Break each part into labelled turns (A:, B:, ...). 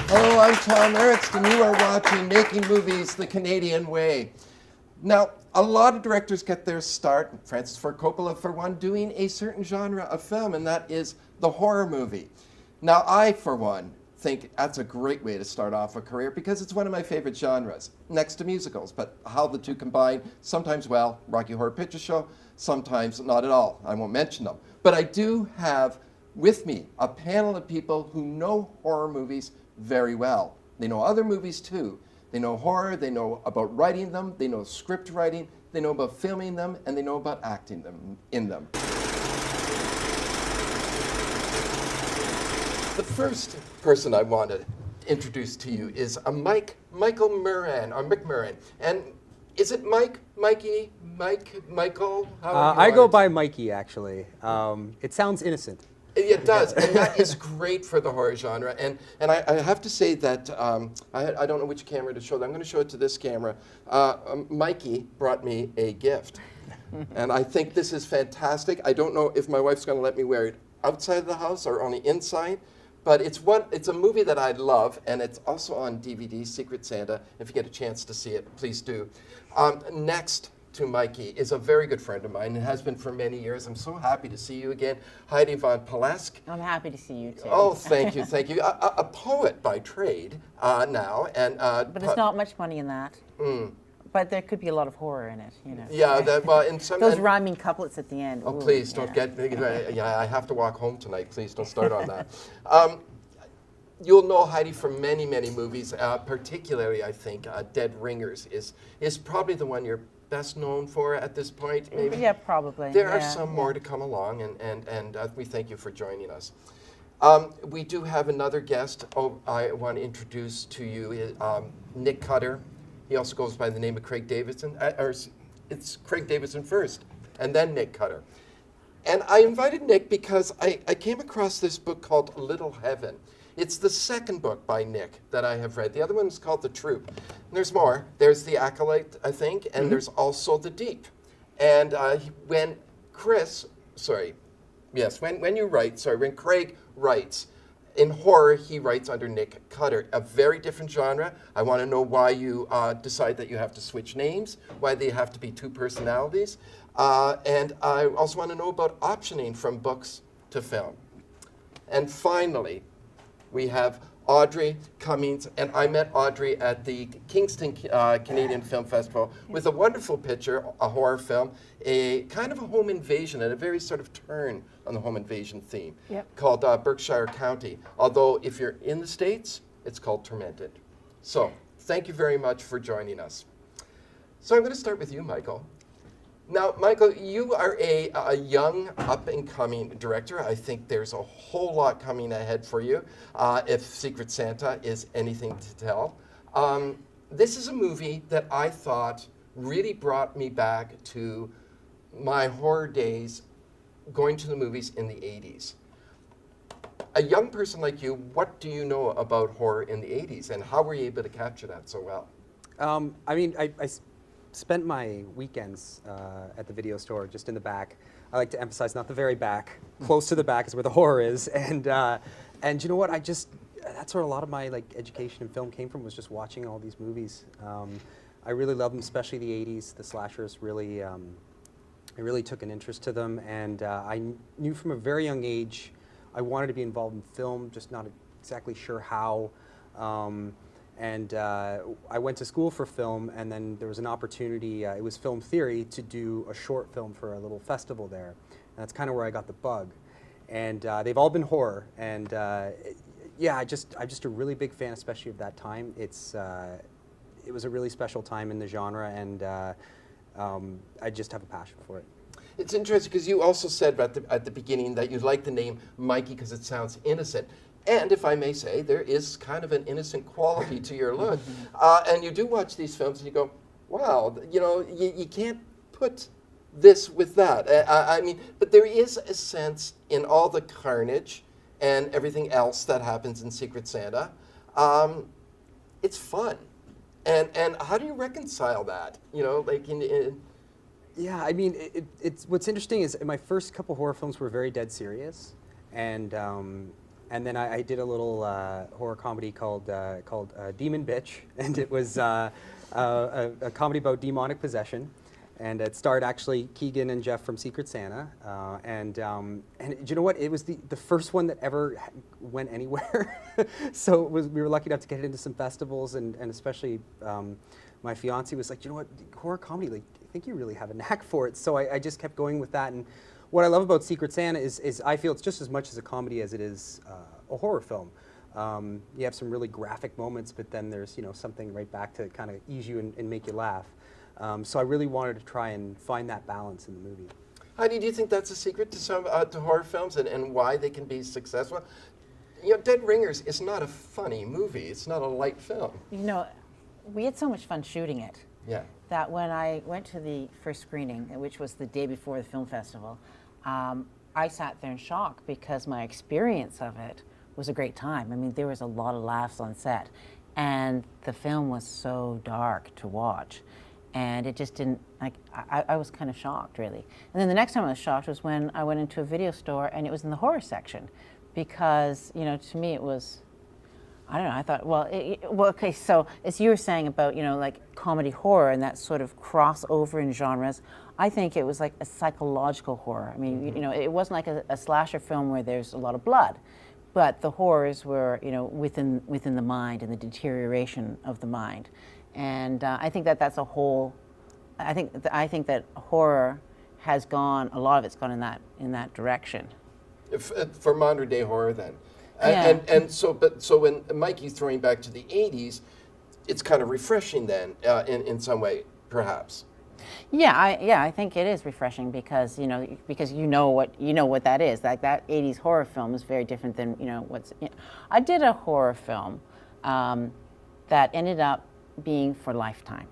A: Hello, I'm Thom Ernst, and you are watching Making Movies the Canadian Way. Now, a lot of directors get their start, Francis Ford Coppola for one, doing a certain genre of film, and that is the horror movie. Now, I, for one, think that's a great way to start off a career because it's one of my favorite genres, next to musicals. But how the two combine, sometimes well, Rocky Horror Picture Show, sometimes not at all. I won't mention them. But I do have with me a panel of people who know horror movies very well. They know other movies too. They know horror, they know about writing them, they know script writing, they know about filming them, and they know about acting them in them. The first person I want to introduce to you is McMuran. And is it Mike, Mikey, Mike, Michael?
B: I go by Mikey, actually. It sounds innocent.
A: It does, and that is great for the horror genre. And I have to say that, I don't know which camera to show that. I'm going to show it to this camera. Mikey brought me a gift. And I think this is fantastic. I don't know if my wife's going to let me wear it outside of the house or only inside. But it's a movie that I love, and it's also on DVD, Secret Santa. If you get a chance to see it, please do. Next to Mikey is a very good friend of mine and has been for many years. I'm so happy to see you again. Heidi von Palleske.
C: I'm happy to see you too.
A: Oh, thank you, thank you. A poet by trade now.
C: But there's not much money in that.
A: Mm.
C: But there could be a lot of horror in it, you know.
A: Yeah, in some...
C: Those rhyming couplets at the end.
A: Oh,
C: ooh,
A: please,
C: yeah.
A: don't get... Yeah, I have to walk home tonight. Please, don't start on that. You'll know Heidi from many, many movies, particularly, I think, Dead Ringers is probably the one you're best known for at this point, maybe?
C: Yeah, probably.
A: There are some more to come along, and we thank you for joining us. We do have another guest. I want to introduce to you Nick Cutter. He also goes by the name of Craig Davidson. It's Craig Davidson first, and then Nick Cutter. And I invited Nick because I came across this book called Little Heaven. It's the second book by Nick that I have read. The other one is called The Troop. And there's more. There's The Acolyte, I think, and there's also The Deep. And when Craig writes, in horror, he writes under Nick Cutter, a very different genre. I want to know why you decide that you have to switch names, why they have to be two personalities. And I also want to know about optioning from books to film. And finally, we have Audrey Cummings, and I met Audrey at the Kingston Canadian Film Festival with a wonderful picture, a horror film, a kind of a home invasion and a very sort of turn on the home invasion theme called Berkshire County. Although if you're in the States, it's called Tormented. So thank you very much for joining us. So I'm going to start with you, Michael. Now, Michael, you are a young, up-and-coming director. I think there's a whole lot coming ahead for you, if Secret Santa is anything to tell. This is a movie that I thought really brought me back to my horror days going to the movies in the 80s. A young person like you, what do you know about horror in the 80s, and how were you able to capture that so well?
B: I spent my weekends at the video store, just in the back. I like to emphasize not the very back. Close to the back is where the horror is. And you know what? That's where a lot of my education in film came from, was just watching all these movies. I really love them, especially the 80s. The slashers really, I really took an interest to them. And I knew from a very young age I wanted to be involved in film, just not exactly sure how. I went to school for film, and then there was an opportunity, it was film theory, to do a short film for a little festival there. And that's kind of where I got the bug. And they've all been horror. And I'm just a really big fan, especially of that time. It was a really special time in the genre, and I just have a passion for it.
A: It's interesting because you also said at the beginning that you like the name Mikey because it sounds innocent. And if I may say, there is kind of an innocent quality to your look. And you do watch these films and you go, wow, you can't put this with that. But there is a sense in all the carnage and everything else that happens in Secret Santa. It's fun. And how do you reconcile that?
B: Yeah, it's what's interesting is my first couple horror films were very dead serious. And And then I did a little horror comedy called Demon Bitch, and it was a comedy about demonic possession. And it starred actually Keegan and Jeff from Secret Santa. And do you know what? It was the first one that ever went anywhere. So we were lucky enough to get it into some festivals, and especially my fiance was like, you know what, horror comedy, like, I think you really have a knack for it. So I just kept going with that. And what I love about Secret Santa is I feel it's just as much as a comedy as it is a horror film. You have some really graphic moments, but then there's something right back to kind of ease you and make you laugh. So I really wanted to try and find that balance in the movie.
A: Heidi, do you think that's a secret to some to horror films and why they can be successful? Dead Ringers is not a funny movie. It's not a light film.
C: We had so much fun shooting it.
A: Yeah.
C: That when I went to the first screening, which was the day before the film festival, I sat there in shock because my experience of it was a great time. I mean, there was a lot of laughs on set, and the film was so dark to watch. And it just didn't, I was kind of shocked, really. And then the next time I was shocked was when I went into a video store and it was in the horror section. Because, to me it was, I don't know, I thought, well, okay, so as you were saying about, like comedy horror and that sort of crossover in genres, I think it was like a psychological horror. I mean, it wasn't like a slasher film where there's a lot of blood, but the horrors were, within the mind and the deterioration of the mind. And I think that's a whole. I think that horror has gone. A lot of it's gone in that direction.
A: For modern day horror, then,
C: Yeah.
A: and so when Mikey's throwing back to the '80s, it's kind of refreshing then, in some way, perhaps.
C: Yeah, I think it is refreshing because you know what that is. Like that '80s horror film is very different than what's. I did a horror film that ended up being for Lifetime.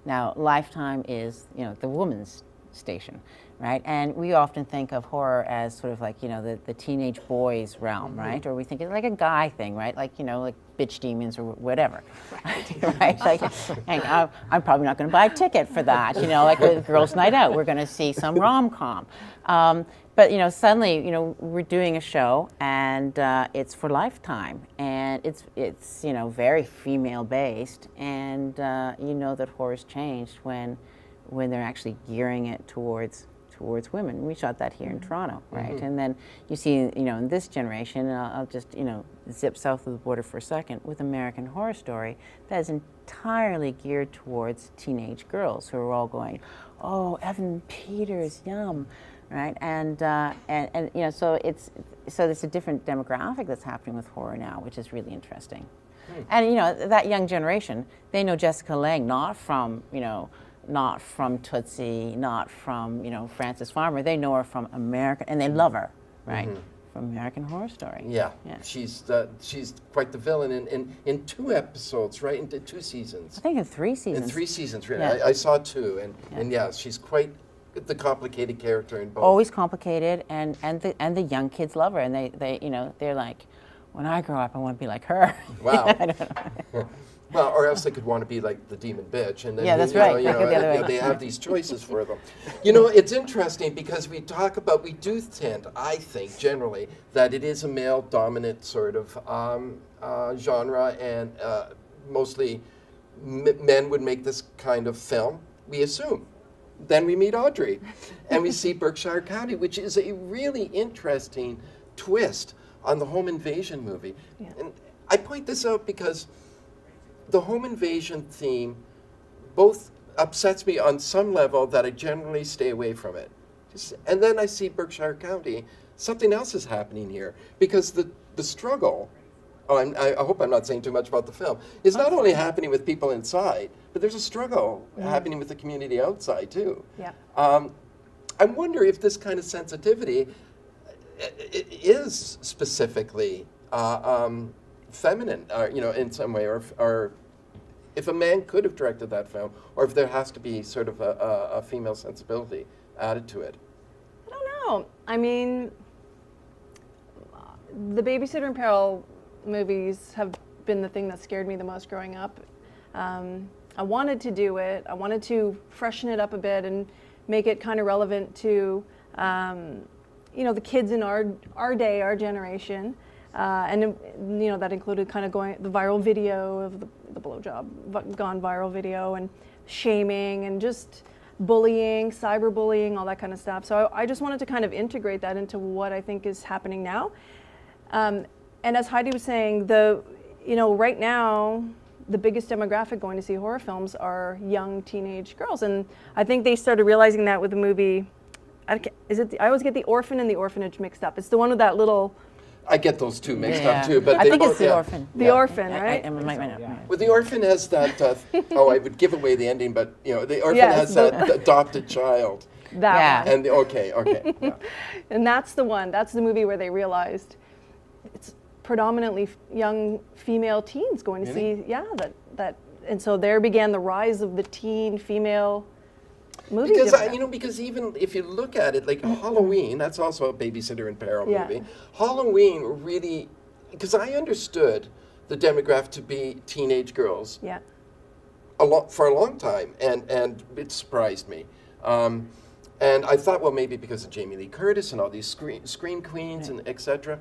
C: Now, Lifetime is, the woman's station, right? And we often think of horror as sort of like, the teenage boys realm, right? Or we think it's like a guy thing, right? Like, like bitch demons or whatever, right? Like, and I'm probably not going to buy a ticket for that, like with Girls' Night Out, we're going to see some rom-com. But suddenly, we're doing a show, and it's for Lifetime, and it's very female based, and that horror's changed when they're actually gearing it towards women. We shot that here in Toronto, right? Mm-hmm. And then you see, in this generation, I'll just zip south of the border for a second with American Horror Story, that is entirely geared towards teenage girls who are all going, oh, Evan Peters, yum. Right, and so there's a different demographic that's happening with horror now, which is really interesting. And that young generation, they know Jessica Lange not from Tootsie, not from Frances Farmer. They know her from American, and they love her, right? Mm-hmm. From American Horror Story.
A: Yeah. She's quite the villain in 2 episodes, right? In 2 seasons.
C: I think in 3 seasons.
A: In 3 seasons, really.
C: Yeah.
A: I saw 2, and she's quite the complicated character in both.
C: Always complicated, and the young kids love her, and they're like, when I grow up, I want to be like her.
A: Wow.
C: I don't know.
A: Well, or else they could want to be like the demon bitch, and then
C: that's right.
A: They have these choices for them. It's interesting because we do tend, I think, generally, that it is a male-dominant sort of genre, and mostly men would make this kind of film. We assume. Then we meet Audrey, and we see Berkshire County, which is a really interesting twist on the home invasion movie. Yeah. And I point this out because the home invasion theme both upsets me on some level that I generally stay away from it. And then I see Berkshire County, something else is happening here, because the struggle, I hope I'm not saying too much about the film, is not only happening with people inside, but there's a struggle happening with the community outside too.
C: Yeah.
A: I wonder if this kind of sensitivity is specifically feminine, in some way, or if a man could have directed that film, or if there has to be sort of a female sensibility added to it.
D: I don't know. I mean, the Babysitter in Peril movies have been the thing that scared me the most growing up. I wanted to do it. I wanted to freshen it up a bit and make it kind of relevant to, the kids in our day, our generation. And that included kind of the viral video of the blowjob gone viral video, and shaming and just bullying, cyberbullying, all that kind of stuff. So I just wanted to kind of integrate that into what I think is happening now. And as Heidi was saying, right now, the biggest demographic going to see horror films are young teenage girls. And I think they started realizing that with the movie, I always get The Orphan and The Orphanage mixed up. It's the one with that little...
A: I get those two mixed up too, but
C: I
A: they
C: think
A: both,
C: it's The Orphan.
D: The Orphan, right?
A: Well, The Orphan has that. I would give away the ending, but The Orphan has that adopted child.
D: That one.
A: And okay. Yeah.
D: And that's the one. That's the movie where they realized it's predominantly young female teens going to see. Yeah, that, and so there began the rise of the teen female movie.
A: Because even if you look at it, like Halloween, that's also a babysitter in peril movie. Halloween really, because I understood the demographic to be teenage girls.
D: Yeah.
A: For a long time, and it surprised me. And I thought, well, maybe because of Jamie Lee Curtis and all these scream queens and etc.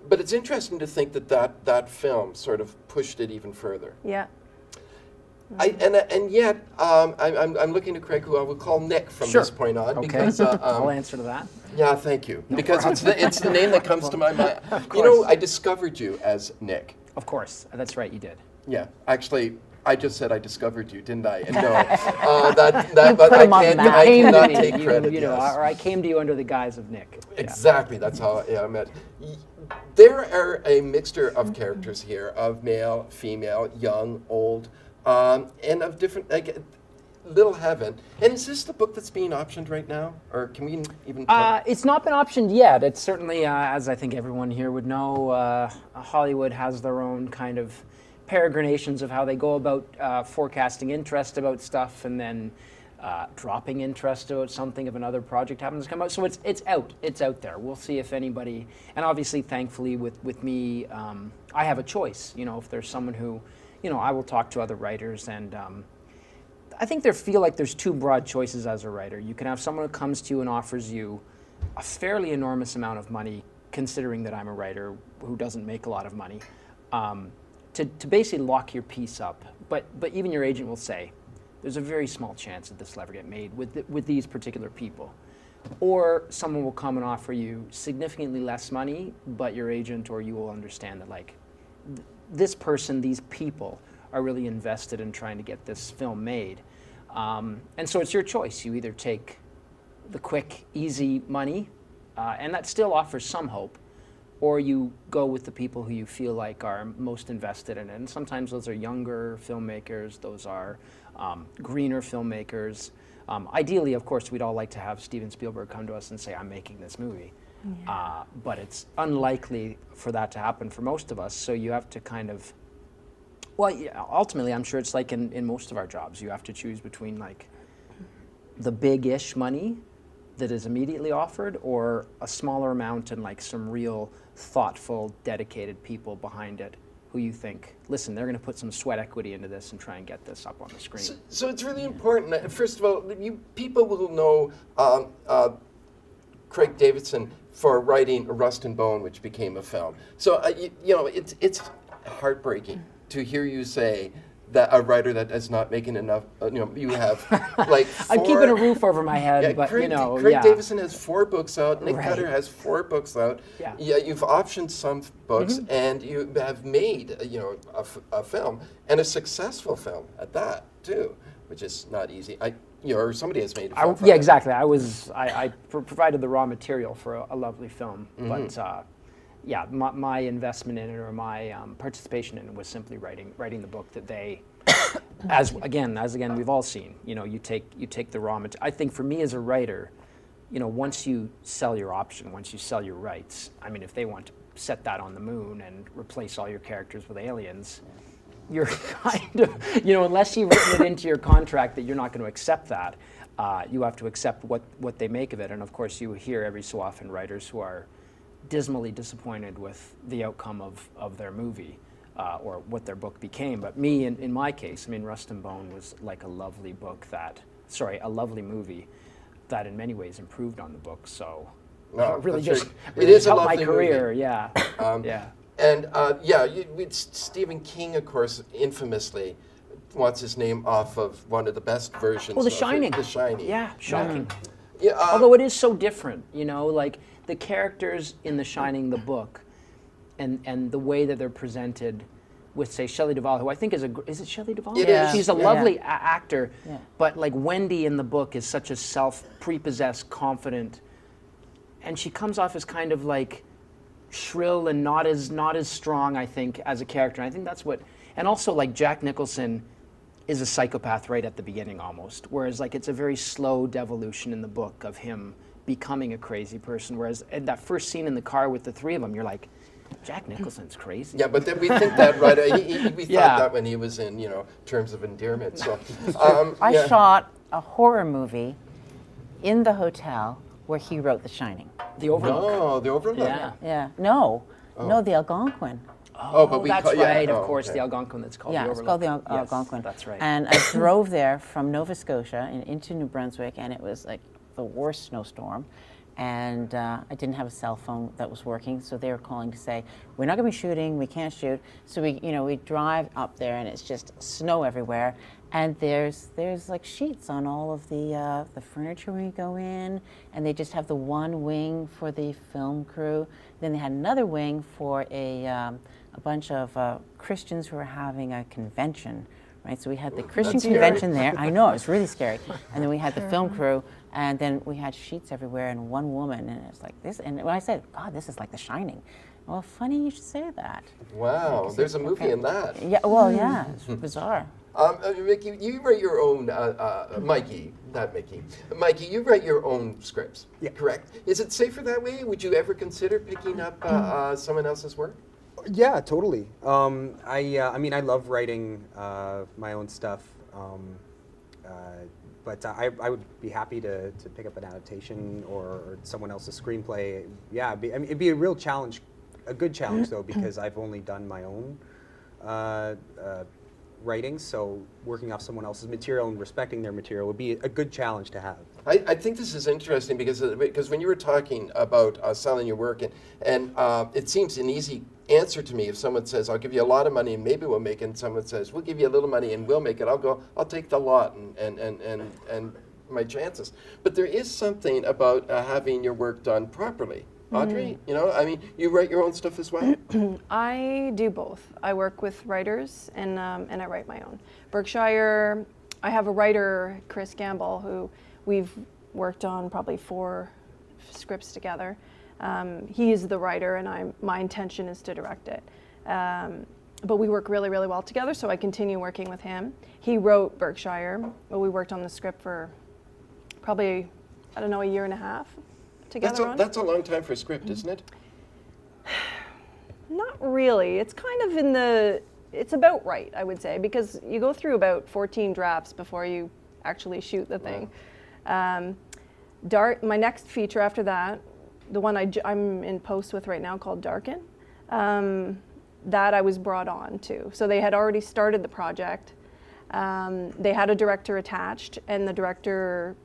A: But it's interesting to think that film sort of pushed it even further.
D: Yeah.
A: And yet, I'm looking to Craig, who I will call Nick from this point on.
E: Okay.
A: Because,
E: I'll answer to that.
A: Yeah, thank you. Because it's the name that comes to my mind. I discovered you as Nick.
E: Of course. That's right, you did.
A: Yeah, actually, I just said I discovered you, didn't I? And no, but I cannot take credit.
E: Or I came to you under the guise of Nick.
A: Exactly, that's how I met. There are a mixture of characters here, of male, female, young, old, and of different, Little Heaven. And is this the book that's being optioned right now? Or can we even talk?
E: It's not been optioned yet. It's certainly, as I think everyone here would know, Hollywood has their own kind of peregrinations of how they go about forecasting interest about stuff and then dropping interest about something if another project happens to come out. So it's out there. We'll see if anybody, and obviously thankfully with me, I have a choice. If there's someone who, I will talk to other writers, and I think feel like there's two broad choices as a writer. You can have someone who comes to you and offers you a fairly enormous amount of money, considering that I'm a writer who doesn't make a lot of money, to basically lock your piece up. But even your agent will say, there's a very small chance that this will ever get made with these particular people. Or someone will come and offer you significantly less money, but your agent or you will understand that this person, these people, are really invested in trying to get this film made. And so it's your choice. You either take the quick, easy money, and that still offers some hope, or you go with the people who you feel like are most invested in it. And sometimes those are younger filmmakers, those are greener filmmakers. Ideally, of course, we'd all like to have Steven Spielberg come to us and say, I'm making this movie. Yeah. But it's unlikely for that to happen for most of us, so you have to kind of, ultimately, I'm sure it's like in most of our jobs, you have to choose between the big-ish money that is immediately offered or a smaller amount and some real thoughtful, dedicated people behind it who you think, listen, they're going to put some sweat equity into this and try and get this up on the screen.
A: So it's really important. First of all, you people will know Craig Davidson for writing Rust and Bone, which became a film. So it's heartbreaking to hear you say that a writer that is not making enough, you have
E: I'm keeping a roof over my head, but
A: Craig Davidson has 4 books out. Nick Cutter has 4 books out. Yeah, you've optioned some books, and you have made a film, and a successful film at that too, which is not easy. Or somebody has made a film.
E: Yeah, exactly. I provided the raw material for a lovely film, but. My investment in it or my participation in it was simply writing the book that they, as again we've all seen. You take the raw material. I think for me as a writer, once you sell your option, once you sell your rights, I mean, if they want to set that on the moon and replace all your characters with aliens, you're kind of, unless you've written it into your contract that you're not going to accept that, you have to accept what they make of it. And of course, you hear every so often writers who are dismally disappointed with the outcome of their movie or what their book became. But me, in my case, I mean, Rust and Bone was like a lovely movie that in many ways improved on the book. So
A: No,
E: really
A: that's
E: just
A: right.
E: really
A: It is a
E: helped my
A: lovely
E: career.
A: movie.
E: Yeah, yeah.
A: And Stephen King, of course, infamously wants his name off of one of the best versions.
E: Well, The
A: of
E: Shining.
A: The Shining.
E: Yeah, shocking.
A: Yeah,
E: Although it is so different, you know, like the characters in The Shining, the book, and the way that they're presented with, say, Shelley Duvall, who I think is it Shelley Duvall?
A: It is.
E: She's a
C: Yeah.
E: lovely actor,
C: Yeah.
E: but like Wendy in the book is such a prepossessed, confident, and she comes off as kind of like shrill and not as strong, I think, as a character. And I think that's what, and also like Jack Nicholson is a psychopath right at the beginning almost, whereas like it's a very slow devolution in the book of him becoming a crazy person. Whereas at that first scene in the car with the three of them, you're like, Jack Nicholson's crazy.
A: Yeah, but then we think that, right? We
E: Yeah.
A: thought that when he was in, Terms of Endearment. So,
C: I
A: yeah.
C: shot a horror movie in the hotel where he wrote The Shining.
E: The Overlook.
A: No, The Overlook.
E: Yeah.
C: Yeah. No, the Algonquin.
A: Oh, but we
E: that's
A: call- yeah.
E: right,
A: Oh,
E: of course,
A: okay.
E: the Algonquin that's called
C: Yeah,
E: the
C: it's
E: Overlook.
C: called the
E: Yes,
C: Algonquin.
E: that's right.
C: And I drove there from Nova Scotia and into New Brunswick, and it was like the worst snowstorm. And I didn't have a cell phone that was working, so they were calling to say, we're not going to be shooting, we can't shoot. So we drive up there, and it's just snow everywhere. And there's like sheets on all of the furniture when you go in, and they just have the one wing for the film crew. Then they had another wing for a bunch of Christians who were having a convention, right? So we had the Christian
A: That's scary.
C: convention there. I know, it was really scary. And then we had the film crew, and then we had sheets everywhere and one woman, and it's like this. And when I said, God, this is like The Shining. Well, funny you should say that.
A: Wow, there's a movie in that.
C: Yeah, well, yeah, it's bizarre.
A: Mickey, you write your own, Mikey, not Mickey. Mikey, you write your own scripts, correct? Is it safer that way? Would you ever consider picking up someone else's work?
B: Yeah, totally. I mean, I love writing my own stuff, but I would be happy to pick up an adaptation or someone else's screenplay. Yeah, it'd be a real challenge, a good challenge though, because I've only done my own writing, so working off someone else's material and respecting their material would be a good challenge to have.
A: I think this is interesting because when you were talking about selling your work, and it seems an easy answer to me if someone says, I'll give you a lot of money and maybe we'll make it, and someone says, we'll give you a little money and we'll make it, I'll take the lot and my chances. But there is something about having your work done properly. Audrey, you write your own stuff as well?
D: I do both. I work with writers and I write my own. Berkshire, I have a writer, Chris Gamble, who we've worked on probably 4 scripts together. He is the writer, and my intention is to direct it. But we work really, really well together, so I continue working with him. He wrote Berkshire, but we worked on the script for probably, a year and a half together.
A: That's a long time for a script, isn't it?
D: Not really. It's kind of it's about right, I would say, because you go through about 14 drafts before you actually shoot the thing. Wow. My next feature after that, the one I'm in post with right now called Darken, that I was brought on to. So they had already started the project. They had a director attached, and the director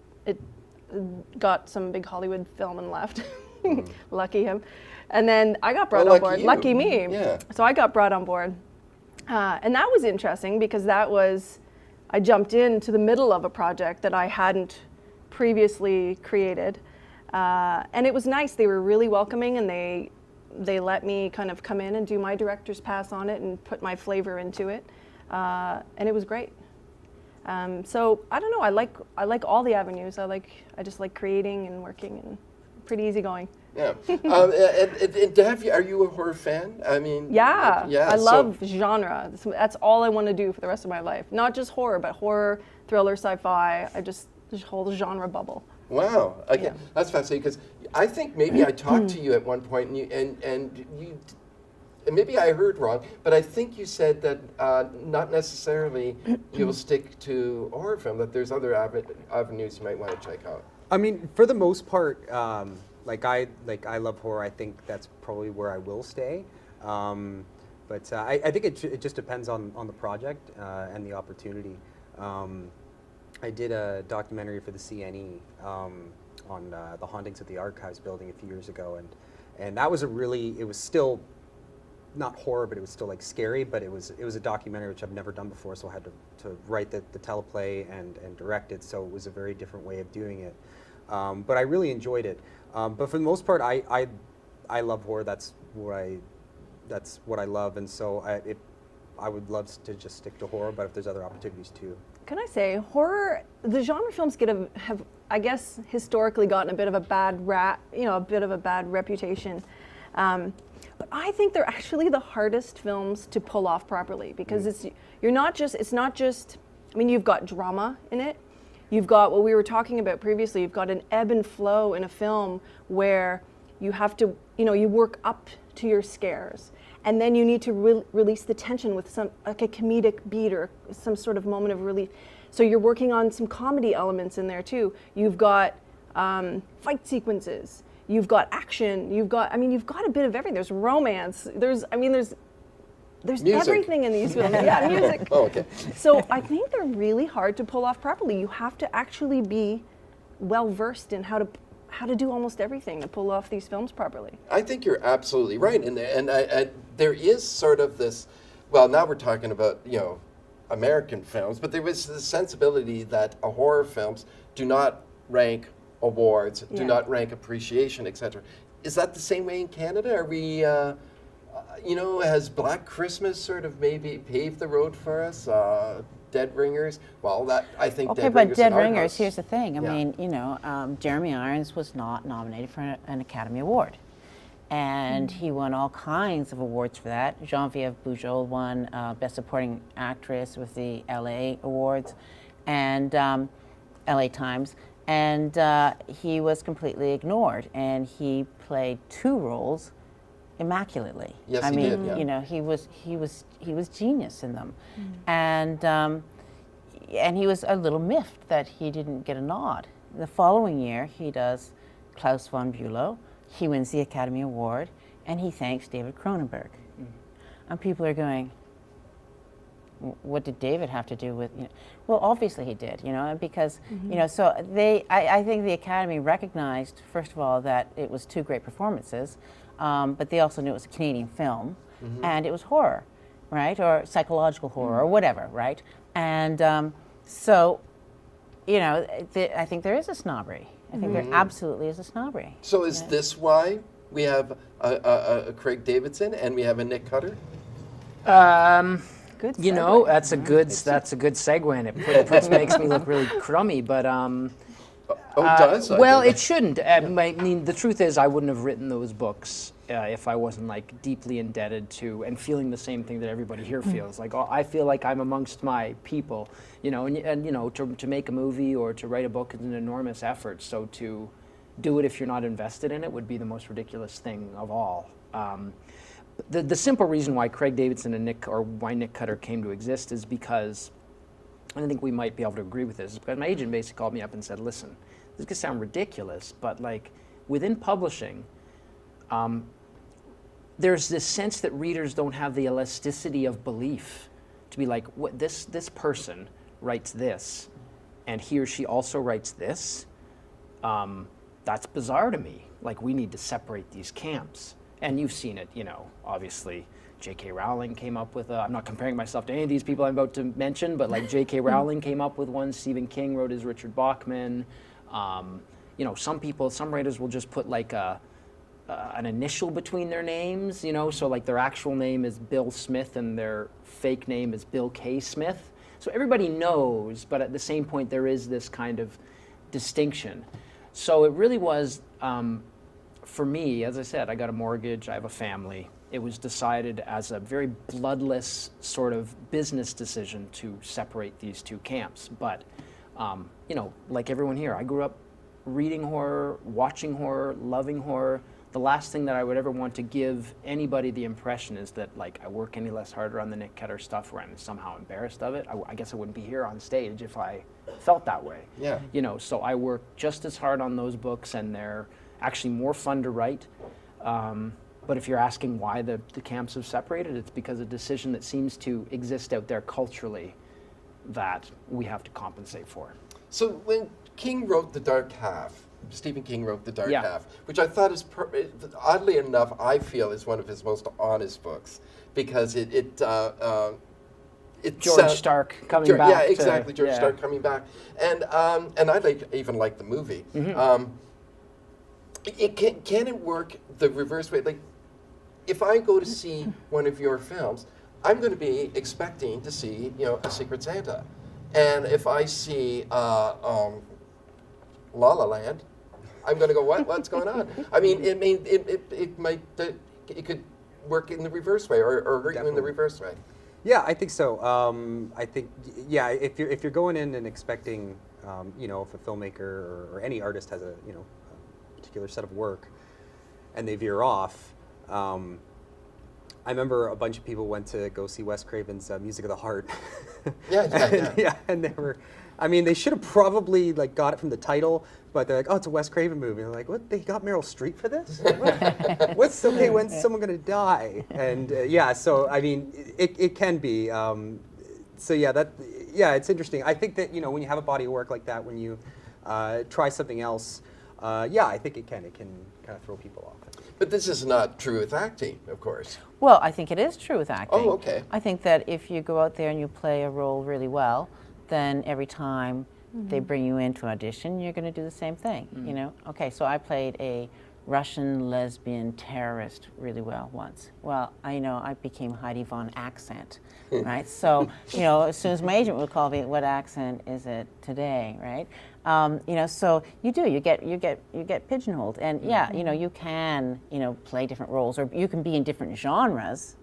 D: got some big Hollywood film and left. Lucky him. And then I got brought on board. Lucky me.
A: Yeah.
D: So I got brought on board. And that was interesting because I jumped into the middle of a project that I hadn't previously created. And it was nice. They were really welcoming, and they let me kind of come in and do my director's pass on it and put my flavor into it. And it was great. So I don't know. I like all the avenues. I just like creating and working, and pretty easygoing.
A: Yeah. Are you a horror fan? I mean,
D: Yeah. I
A: so-
D: love genre. That's all I want to do for the rest of my life. Not just horror, but horror, thriller, sci-fi. This whole genre bubble.
A: Wow. Okay.
D: Yeah.
A: That's fascinating because I think maybe I talked to you at one point and maybe I heard wrong, but I think you said that not necessarily you'll stick to horror film, that there's other avenues you might want to check out.
B: I mean, for the most part, I love horror. I think that's probably where I will stay. But I think it just depends on the project and the opportunity. I did a documentary for the CNE on the hauntings at the Archives building a few years ago, and that was it was still not horror, but it was still like scary, but it was a documentary which I've never done before, so I had to write the teleplay and direct it, so it was a very different way of doing it. But I really enjoyed it. But for the most part, I love horror. That's what I love, and so I would love to just stick to horror, but if there's other opportunities too.
D: Can I say, horror, the genre films have, I guess, historically gotten a bit of a bad reputation. But I think they're actually the hardest films to pull off properly, because it's not just, I mean, you've got drama in it. You've got what we were talking about previously. You've got an ebb and flow in a film where you have to, you work up to your scares. And then you need to release the tension with some, like a comedic beat or some sort of moment of relief. So you're working on some comedy elements in there too. You've got fight sequences. You've got action. You've got a bit of everything. There's romance. There's
A: Music.
D: everything in these films. Yeah, music.
A: Oh, okay.
D: So I think they're really hard to pull off properly. You have to actually be well versed in how to do almost everything to pull off these films properly.
A: I think you're absolutely right, and there is sort of this. Well, now we're talking about American films, but there was the sensibility that horror films do not rank awards, do not rank appreciation, etc. Is that the same way in Canada? Are we, has Black Christmas sort of maybe paved the road for us? Dead Ringers. Well, that I think.
C: Okay,
A: Dead
C: but
A: Ringers
C: Dead
A: and
C: Ringers.
A: Arthouse.
C: Here's the thing. I mean, Jeremy Irons was not nominated for an Academy Award, and he won all kinds of awards for that. Geneviève Bujold won Best Supporting Actress with the LA Awards, and LA Times, and he was completely ignored. And he played 2 roles immaculately.
A: Yes,
C: I
A: he
C: mean,
A: did, yeah.
C: he was genius in them, and he was a little miffed that he didn't get a nod. The following year, he does Klaus von Bülow. He wins the Academy Award, and he thanks David Cronenberg. And people are going, what did David have to do with? Well, obviously he did. Because so I think the Academy recognized, first of all, that it was 2 great performances. But they also knew it was a Canadian film, and it was horror, right, or psychological horror, or whatever, right? And I think there is a snobbery. I think there absolutely is a snobbery.
A: So is this why we have a Craig Davidson and we have a Nick Cutter?
D: Good.
E: That's a good segue, and it makes me look really crummy, but.
A: Oh, it does?
E: Well, it shouldn't. I mean, the truth is, I wouldn't have written those books if I wasn't like deeply indebted to and feeling the same thing that everybody here feels. Like, I feel like I'm amongst my people, and to make a movie or to write a book is an enormous effort. So to do it if you're not invested in it would be the most ridiculous thing of all. The simple reason why Craig Davidson and why Nick Cutter came to exist is because, and I think we might be able to agree with this, is because my agent basically called me up and said, listen, this could sound ridiculous, but like within publishing, there's this sense that readers don't have the elasticity of belief to be like, what this person writes this, and he or she also writes this. That's bizarre to me. Like, we need to separate these camps. And you've seen it, obviously. J.K. Rowling came up with I'm not comparing myself to any of these people I'm about to mention, but like J.K. Rowling came up with one. Stephen King wrote his Richard Bachman. Some writers will just put like an initial between their names, so like their actual name is Bill Smith and their fake name is Bill K. Smith. So everybody knows, but at the same point there is this kind of distinction. So it really was, for me, as I said, I got a mortgage, I have a family. It was decided as a very bloodless sort of business decision to separate these 2 camps. But, like everyone here, I grew up reading horror, watching horror, loving horror. The last thing that I would ever want to give anybody the impression is that like I work any less harder on the Nick Cutter stuff where I'm somehow embarrassed of it. I guess I wouldn't be here on stage if I felt that way.
A: Yeah.
E: So I work just as hard on those books, and they're actually more fun to write. But if you're asking why the camps have separated, it's because a decision that seems to exist out there culturally that we have to compensate for.
A: So when King wrote The Dark Half, Stephen King wrote The Dark
E: Yeah.
A: Half, which I thought is, oddly enough, I feel is one of his most honest books, because it
E: George Stark coming back.
A: Yeah, exactly. George
E: yeah.
A: Stark coming back, and I even like the movie. Can it work the reverse way? Like, if I go to see one of your films, I'm going to be expecting to see, a Secret Santa, and if I see La La Land, I'm going to go, what's going on? I mean, it could work in the reverse way, or hurt you in the reverse way.
B: Yeah, I think so. I think, yeah, if you're going in and expecting, if a filmmaker or any artist has a particular set of work, and they veer off. I remember a bunch of people went to go see Wes Craven's Music of the Heart.
A: Yeah.
B: And they were, they should have probably got it from the title, but they're like, oh, it's a Wes Craven movie. And they're like, what? They got Meryl Streep for this? What's okay? When's someone gonna die? And so it can be. It's interesting. I think that when you have a body of work like that, when you try something else, I think it can kind of throw people off.
A: But this is not true with acting, of course.
C: Well, I think it is true with acting.
A: Oh, okay.
C: I think that if you go out there and you play a role really well, then every time they bring you in to audition, you're going to do the same thing. Okay, so I played a Russian lesbian terrorist really well once. Well, I became Heidi von Accent, right? So, as soon as my agent would call me, what accent is it today, right? So you get pigeonholed, and you can, play different roles, or you can be in different genres,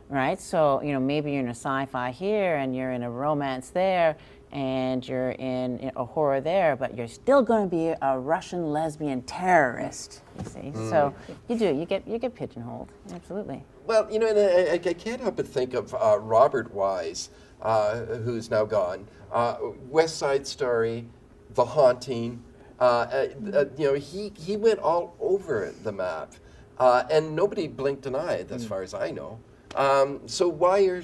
C: right? So, maybe you're in a sci-fi here, and you're in a romance there, and you're in a horror there, but you're still going to be a Russian lesbian terrorist, you see? So you get pigeonholed, absolutely.
A: Well, and I can't help but think of Robert Wise, who's now gone, West Side Story, The Haunting. He went all over the map, and nobody blinked an eye, as far as I know. So why are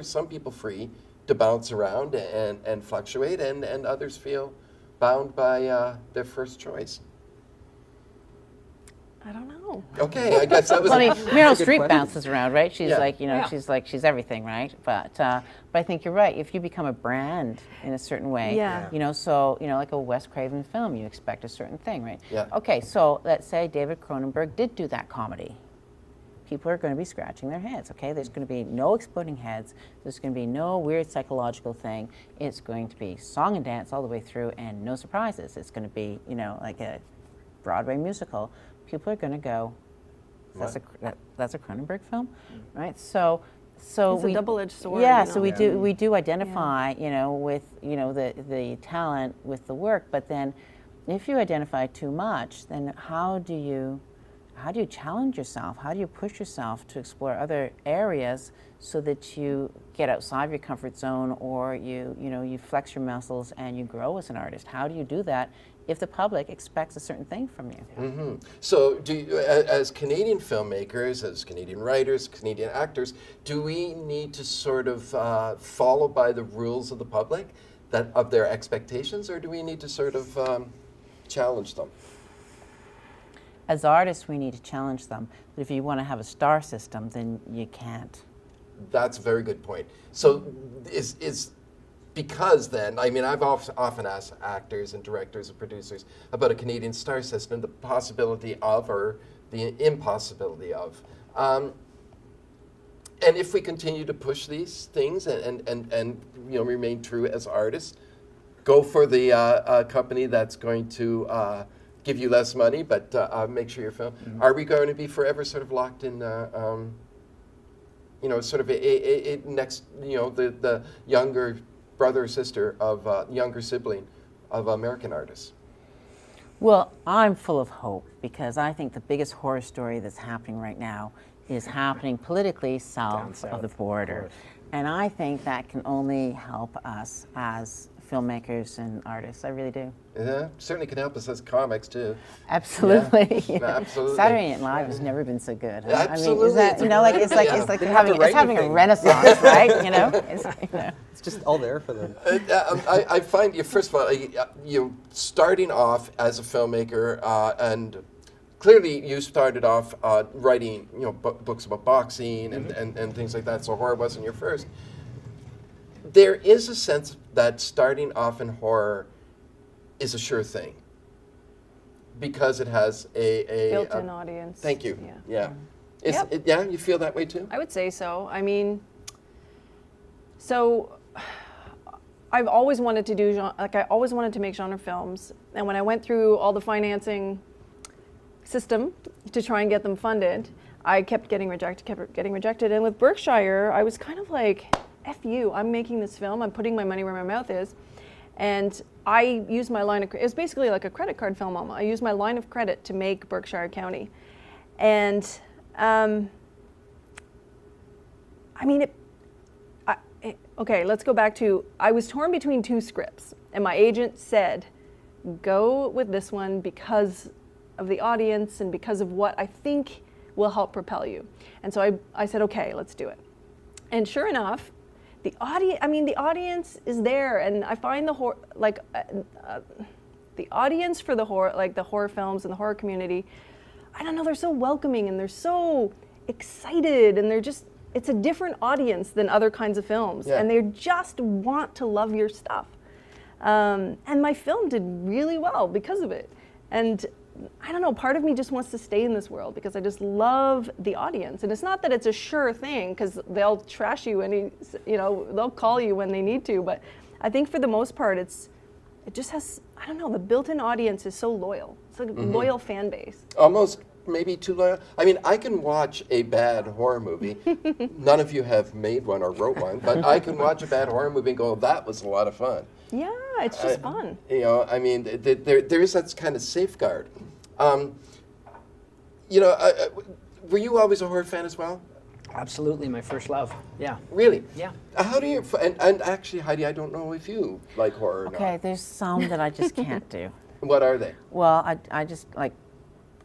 A: some people free to bounce around and fluctuate, and others feel bound by their first choice?
D: I don't know.
A: Okay, I guess that was.
C: Meryl Streep bounces around, right? She's
A: Yeah.
C: she's everything, right? But I think you're right. If you become a brand in a certain way, like a Wes Craven film, you expect a certain thing, right?
A: Yeah.
C: Okay, so let's say David Cronenberg did do that comedy. People are going to be scratching their heads, okay? There's going to be no exploding heads. There's going to be no weird psychological thing. It's going to be song and dance all the way through, and no surprises. It's going to be, like a Broadway musical. People are going to go, that's a Cronenberg film, right? So
D: It's a double-edged sword.
C: Yeah, so we do identify, with the talent with the work, but then if you identify too much, then how do you challenge yourself? How do you push yourself to explore other areas so that you get outside your comfort zone, or you flex your muscles and you grow as an artist? How do you do that if the public expects a certain thing from you?
A: Mm-hmm. So as Canadian filmmakers, as Canadian writers, Canadian actors, do we need to sort of follow by the rules of the public, of their expectations, or do we need to sort of challenge them?
C: As artists, we need to challenge them. But if you want to have a star system, then you can't.
A: That's a very good point. So is because then, I've often asked actors and directors and producers about a Canadian star system, the possibility of, or the impossibility of. And if we continue to push these things and remain true as artists, go for the company that's going to give you less money, but make sure your film. Mm-hmm. Are we going to be forever sort of locked in, sort of a next, the younger brother or sister of younger sibling of American artists?
C: Well, I'm full of hope, because I think the biggest horror story that's happening right now is happening politically south of the border. And I think that can only help us as filmmakers and artists. I really do.
A: Yeah, certainly can help us as comics too.
C: Absolutely.
A: Yeah, absolutely.
C: Saturday Night Live has never been so good.
A: Absolutely.
C: Is that, like it's like it's like
B: They have to write
C: having a
B: anything.
C: renaissance, right? It's.
B: It's just all there for them.
A: I find you, first of all, you starting off as a filmmaker, and clearly you started off writing, books about boxing and things like that. So horror wasn't your first. There is a sense that starting off in horror is a sure thing because it has a
D: Built-in audience.
A: Thank you.
D: Yeah.
A: Yeah.
D: Yep.
A: You feel that way too?
D: I would say so. I mean, so I've always wanted to do I always wanted to make genre films, and when I went through all the financing system to try and get them funded, I kept getting rejected. And with Berkshire, I was kind of like, F you, I'm making this film, I'm putting my money where my mouth is. And I used my line of credit, it was basically like a credit card film almost. I used my line of credit to make Berkshire County. And okay, let's go back to, I was torn between two scripts, and my agent said, go with this one because of the audience and because of what I think will help propel you. And so I said, okay, let's do it. And sure enough, the audience is there, and I find the audience for the horror films and the horror community, I don't know, they're so welcoming and they're so excited, and it's a different audience than other kinds of films, and they just want to love your stuff. And my film did really well because of it. And I don't know, part of me just wants to stay in this world because I just love the audience. And it's not that it's a sure thing, because they'll trash you they'll call you when they need to. But I think for the most part, it just has, I don't know, the built-in audience is so loyal. It's like a loyal fan base.
A: Almost maybe too loyal. I mean, I can watch a bad horror movie. None of you have made one or wrote one, but I can watch a bad horror movie and go, that was a lot of fun.
D: Yeah, it's just fun.
A: I mean, there is that kind of safeguard. Were you always a horror fan as well?
E: Absolutely, my first love. Yeah.
A: Really?
E: Yeah.
A: How do you, and actually, Heidi, I don't know if you like horror or not.
C: Okay, there's some that I just can't do.
A: What are they?
C: Well, I just I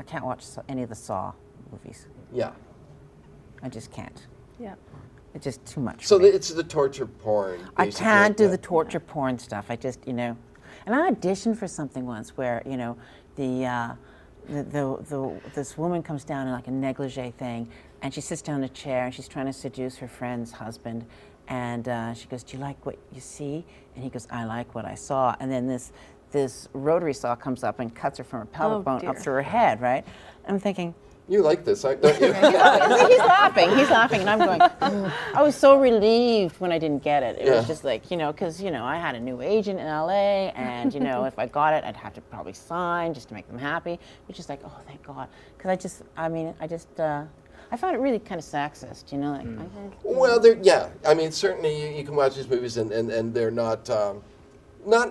C: can't watch any of the Saw movies.
A: Yeah.
C: I just can't.
D: Yeah.
C: It's just too much.
A: So
C: for me.
A: it's the torture porn.
C: I
A: basically.
C: can't do the torture porn stuff. I just, and I auditioned for something once where, this woman comes down in like a negligee thing, and she sits down in a chair and she's trying to seduce her friend's husband, and she goes, "Do you like what you see?" And he goes, "I like what I saw." And then this rotary saw comes up and cuts her from her pelvic bone up through her head, right? I'm thinking,
A: you like this, don't you?
C: He's laughing, and I'm going, I was so relieved when I didn't get it. It was just like, because, I had a new agent in LA, and, if I got it, I'd have to probably sign just to make them happy. It's just like, oh, thank God. Because I found it really kind of sexist,
A: Well, I mean, certainly you can watch these movies and they're not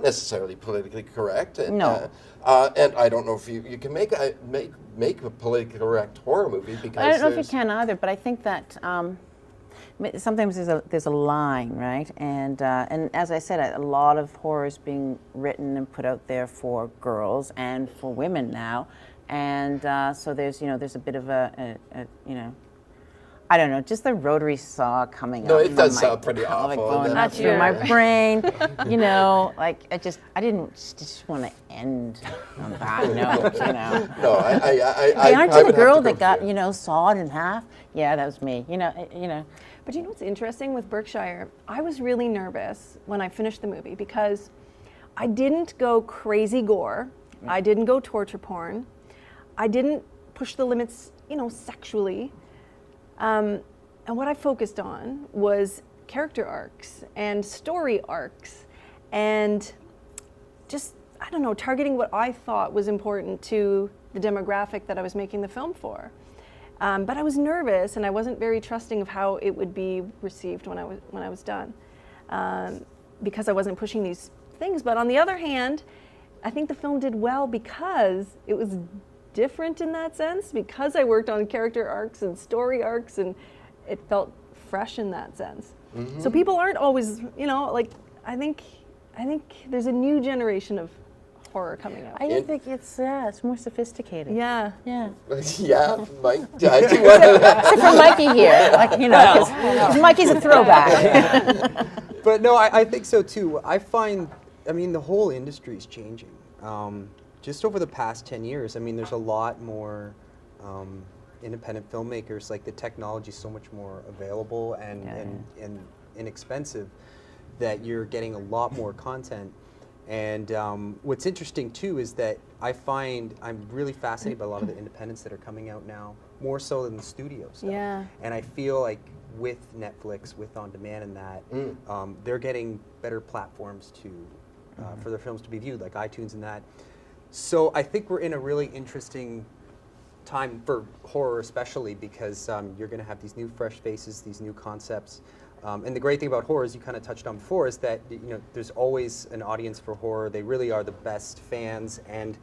A: necessarily politically correct. And,
C: no.
A: And I don't know if you can make a politically correct horror movie because
C: I don't know if you can either, but I think that sometimes there's a line, right? And as I said, a lot of horror is being written and put out there for girls and for women now, and so there's a bit of a I don't know, just the rotary saw coming up.
A: No, it does
C: from
A: sound
C: my
A: pretty
C: pelvic
A: awful.
C: bone up through my brain. I didn't just want to end on that note,
A: No,
C: aren't you the girl that got, sawed in half? Yeah, that was me.
D: But what's interesting with Berkshire? I was really nervous when I finished the movie because I didn't go crazy gore. I didn't go torture porn. I didn't push the limits, sexually. And what I focused on was character arcs and story arcs and just, I don't know, targeting what I thought was important to the demographic that I was making the film for. But I was nervous and I wasn't very trusting of how it would be received when I was done, because I wasn't pushing these things. But on the other hand, I think the film did well because it was different in that sense, because I worked on character arcs and story arcs, and it felt fresh in that sense. Mm-hmm. So people aren't always, I think I think there's a new generation of horror coming out.
C: I think it's more sophisticated.
D: Yeah.
C: Yeah.
A: Yeah, Mike. Do you want to?
C: Except for Mikey here, like, you know, because Mikey's a throwback.
B: But no, I think so too. I mean, the whole industry is changing. Just over the past 10 years, I mean, there's a lot more independent filmmakers. Like, the technology is so much more available and inexpensive that you're getting a lot more content. And what's interesting too is that I find I'm really fascinated by a lot of the independents that are coming out now, more so than the studio stuff.
D: Yeah.
B: And I feel like with Netflix, with On Demand and that, they're getting better platforms to for their films to be viewed, like iTunes and that. So I think we're in a really interesting time for horror, especially because you're going to have these new fresh faces, these new concepts. And the great thing about horror, as you kind of touched on before, is that there's always an audience for horror. They really are the best fans, and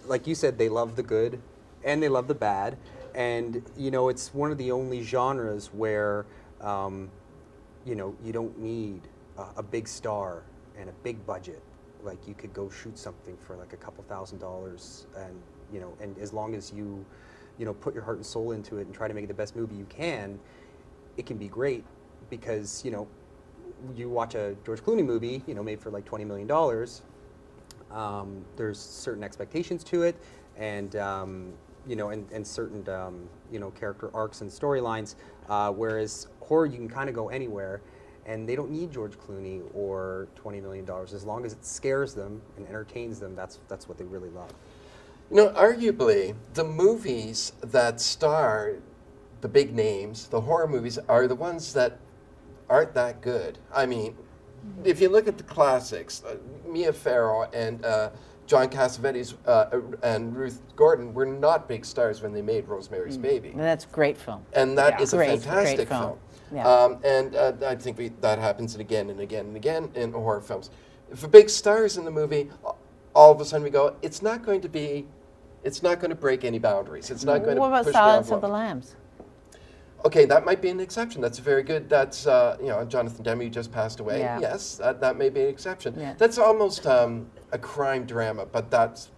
B: like you said, they love the good and they love the bad. And it's one of the only genres where you don't need a big star and a big budget. Like, you could go shoot something for like a couple $1,000s, and and as long as you put your heart and soul into it and try to make it the best movie you can, it can be great. Because you watch a George Clooney movie, made for like $20 million. There's certain expectations to it, and and certain character arcs and storylines. Whereas horror, you can kind of go anywhere, and they don't need George Clooney or $20 million. As long as it scares them and entertains them, that's what they really love.
A: Arguably, the movies that star the big names, the horror movies, are the ones that aren't that good. I mean, if you look at the classics, Mia Farrow and John Cassavetes and Ruth Gordon were not big stars when they made Rosemary's Baby.
C: And that's a great film.
A: And that is a fantastic
C: great film.
A: film.
C: Yeah.
A: And I think that happens again and again and again in horror films. If a big star is in the movie, all of a sudden we go, it's not going to break any boundaries. It's not going to
C: What about
A: push
C: Silence
A: the
C: of the
A: envelope.
C: Lambs?
A: Okay, that might be an exception. That's very good. That's Jonathan Demme, who just passed away.
C: Yeah.
A: Yes, that may be an exception.
C: Yeah.
A: That's almost a crime drama, but that's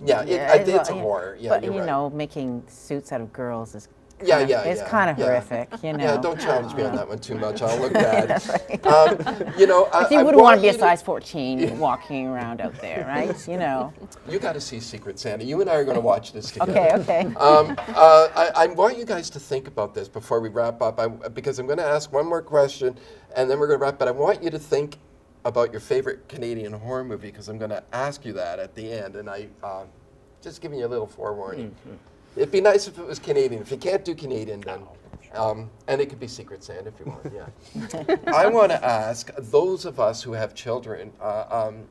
A: it's a horror. Yeah,
C: but
A: you're right.
C: making suits out of girls is
A: It's
C: kind of horrific.
A: Yeah, don't challenge me on that one too much. I'll look bad.
C: That's right.
A: But
C: you wouldn't want to be a size 14 walking around out there, right?
A: You got to see Secret Santa. You and I are going to watch this together.
C: Okay.
A: I want you guys to think about this before we wrap up, because I'm going to ask one more question, and then we're going to wrap. But I want you to think about your favorite Canadian horror movie, because I'm going to ask you that at the end, and I just giving you a little forewarning. Mm-hmm. It'd be nice if it was Canadian. If you can't do Canadian, then and it could be Secret Santa if you want. Yeah. I want to ask those of us who have children on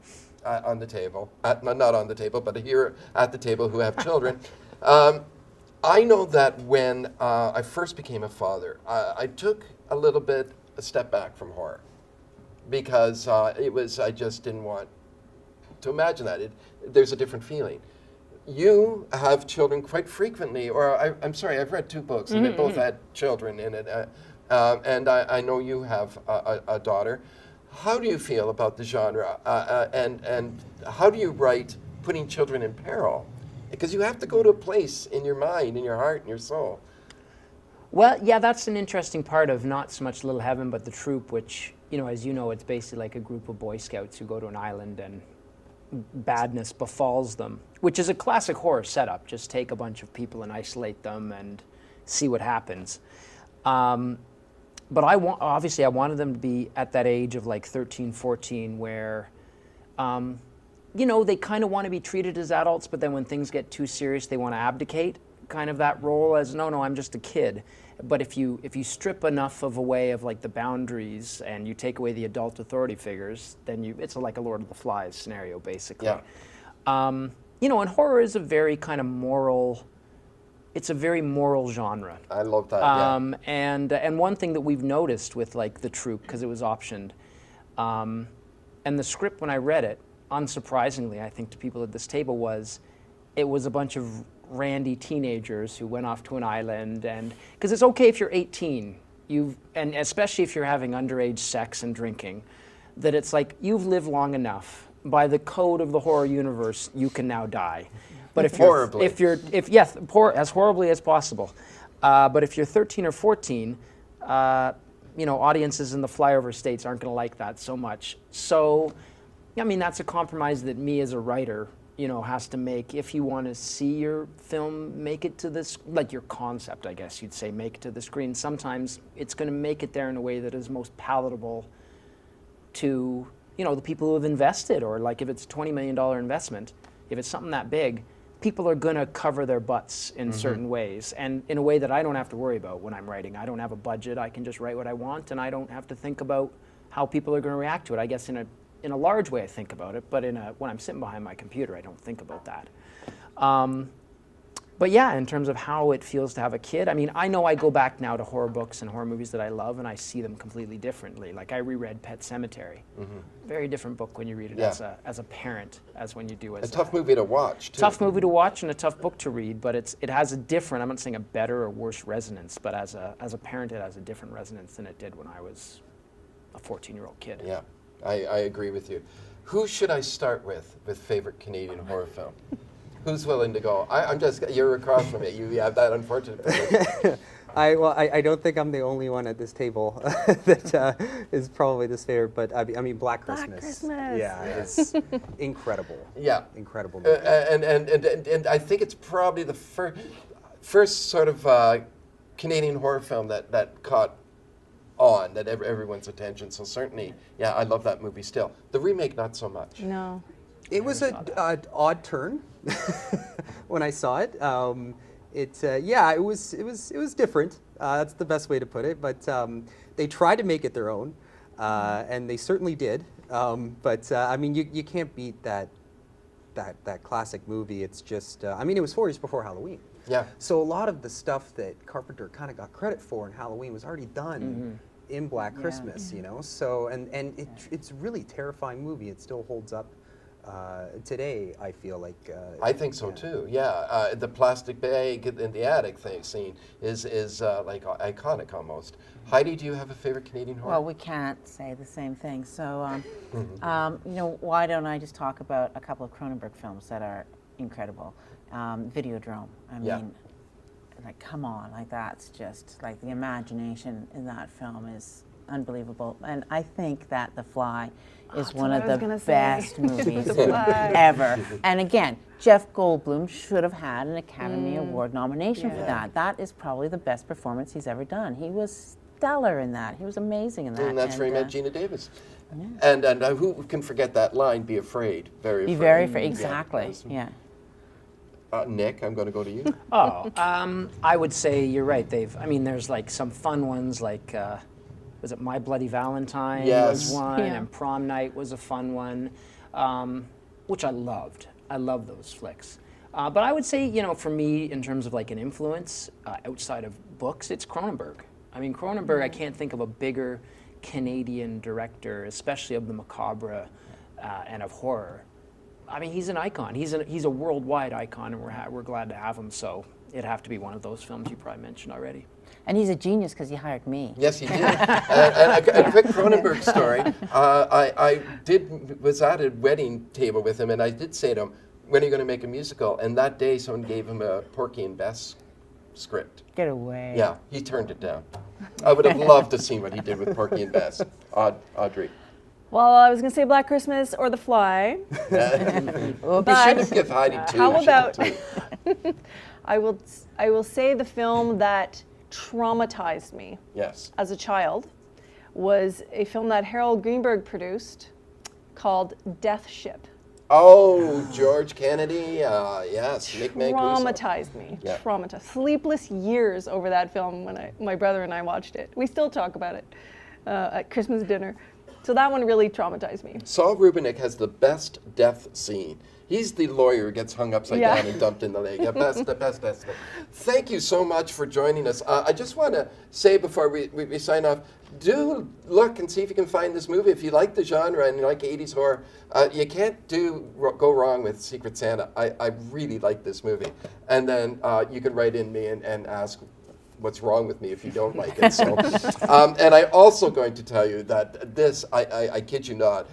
A: the table, not on the table, but here at the table who have children. I know that when I first became a father, I took a step back from horror, because I just didn't want to imagine that. There's a different feeling. You have children quite frequently, or I'm sorry, I've read 2 books, and they both had children in it, and I know you have a daughter. How do you feel about the genre, and how do you write putting children in peril? Because you have to go to a place in your mind, in your heart, in your soul.
E: Well, yeah, that's an interesting part of not so much Little Heaven, but the Troop, which, as you know, it's basically like a group of Boy Scouts who go to an island and badness befalls them, which is a classic horror setup. Just take a bunch of people and isolate them and see what happens. But obviously I wanted them to be at that age of like 13, 14 where, they kind of want to be treated as adults, but then when things get too serious, they want to abdicate kind of that role as, no, I'm just a kid. But if you strip enough of away of like the boundaries and you take away the adult authority figures, then it's like a Lord of the Flies scenario, basically.
A: Yeah.
E: And horror is a very kind of moral. It's a very moral genre.
A: I love that. Yeah.
E: And one thing that we've noticed with like the Troop, because it was optioned, and the script when I read it, unsurprisingly, I think to people at this table it was a bunch of randy teenagers who went off to an island, and because it's okay if you're 18, and especially if you're having underage sex and drinking, that it's like you've lived long enough. By the code of the horror universe, you can now die. But if
A: Horribly.
E: yes, as horribly as possible. But if you're 13 or 14, audiences in the flyover states aren't going to like that so much. So, I mean, that's a compromise that me as a writer, has to make. If you want to see your film make it to this, like your concept, I guess you'd say, make it to the screen, sometimes it's going to make it there in a way that is most palatable to, the people who have invested, or like if it's a $20 million investment, if it's something that big, people are going to cover their butts in certain ways, and in a way that I don't have to worry about when I'm writing. I don't have a budget. I can just write what I want, and I don't have to think about how people are going to react to it. I guess in a large way I think about it, but when I'm sitting behind my computer, I don't think about that. But yeah, in terms of how it feels to have a kid, I mean, I know I go back now to horror books and horror movies that I love, and I see them completely differently. Like I reread Pet Sematary. Very different book when you read it as a parent as when you do as
A: a tough movie to watch, too.
E: Tough movie to watch and a tough book to read, but it has a different, I'm not saying a better or worse resonance, but as a parent it has a different resonance than it did when I was a 14-year-old kid.
A: Yeah, I agree with you. Who should I start with favorite Canadian horror film? Who's willing to go? You're across from it. You have that unfortunate position.
B: I don't think I'm the only one at this table that is probably this favorite, but I mean, Black Christmas.
D: Black Christmas.
B: Yeah, it's incredible.
A: Yeah.
B: Incredible movie.
A: And I think it's probably the first sort of Canadian horror film that caught on, that everyone's attention. So certainly, yeah, I love that movie still. The remake, not so much.
D: No.
B: It was an odd turn when I saw it. It was different. That's the best way to put it. But they tried to make it their own, and they certainly did. I mean, you can't beat that classic movie. It's just, I mean, it was 4 years before Halloween.
A: Yeah.
B: So a lot of the stuff that Carpenter kind of got credit for in Halloween was already done in Black Christmas, So it's a really terrifying movie. It still holds up. Today, I feel like.
A: I think so too. Yeah, the plastic bag in the attic scene is like iconic almost. Heidi, do you have a favorite Canadian horror?
C: Well, we can't say the same thing. So, why don't I just talk about a couple of Cronenberg films that are incredible? Videodrome. I mean, like, come on, like that's just like the imagination in that film is unbelievable. And I think that The Fly is one of the best movies ever. And again, Jeff Goldblum should have had an Academy Award nomination for that. That is probably the best performance he's ever done. He was stellar in that. He was amazing in that.
A: And that's where he met Gina Davis. Yeah. And who can forget that line, be afraid, very afraid.
C: Be very afraid, exactly, yeah.
A: Nick, I'm going to go to you.
E: I would say you're right. There's like some fun ones like, was it My Bloody Valentine was one, and Prom Night was a fun one, which I loved. I love those flicks. But I would say, for me, in terms of like an influence outside of books, it's Cronenberg. I mean, Cronenberg, I can't think of a bigger Canadian director, especially of the macabre and of horror. I mean, he's an icon. He's a worldwide icon, and we're glad to have him. So it'd have to be one of those films you probably mentioned already.
C: And he's a genius because he hired me.
A: Yes, he did. and a quick Cronenberg story. I was at a wedding table with him, and I did say to him, "When are you going to make a musical?" And that day, someone gave him a Porky and Bess script.
C: Get away.
A: Yeah, he turned it down. I would have loved to see what he did with Porky and Bess. Audrey.
D: Well, I was going to say Black Christmas or The Fly.
A: We should have given Heidi two.
D: How about I will say the film that traumatized me as a child was a film that Harold Greenberg produced called Death Ship.
A: Oh, George Kennedy, yes, Nick Mancuso.
D: Traumatized me, traumatized. Sleepless years over that film when my brother and I watched it. We still talk about it at Christmas dinner. So that one really traumatized me.
A: Saul Rubinek has the best death scene. He's the lawyer who gets hung upside down and dumped in the lake. The best. Thank you so much for joining us. I just want to say before we sign off, do look and see if you can find this movie. If you like the genre and you like 80s horror, you can't go wrong with Secret Santa. I really like this movie. And then you can write in me and ask what's wrong with me if you don't like it. So, and I'm also going to tell you that this, I kid you not,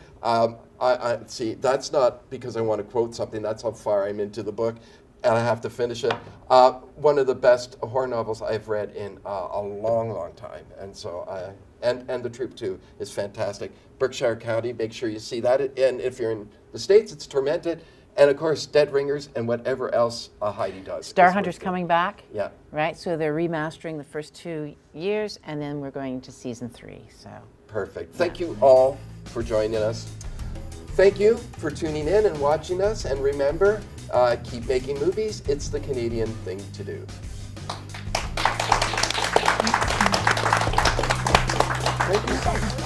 A: see, that's not because I want to quote something, that's how far I'm into the book, and I have to finish it. One of the best horror novels I've read in a long, long time. And so, and The Troop 2 is fantastic. Berkshire County, make sure you see that. And if you're in the States, it's Tormented. And of course, Dead Ringers and whatever else Heidi does.
C: Star Hunter's coming back.
A: Yeah.
C: Right, so they're remastering the first 2 years, and then we're going to season 3. So.
A: Perfect. Thank you all for joining us. Thank you for tuning in and watching us. And remember, keep making movies. It's the Canadian thing to do. Thank you.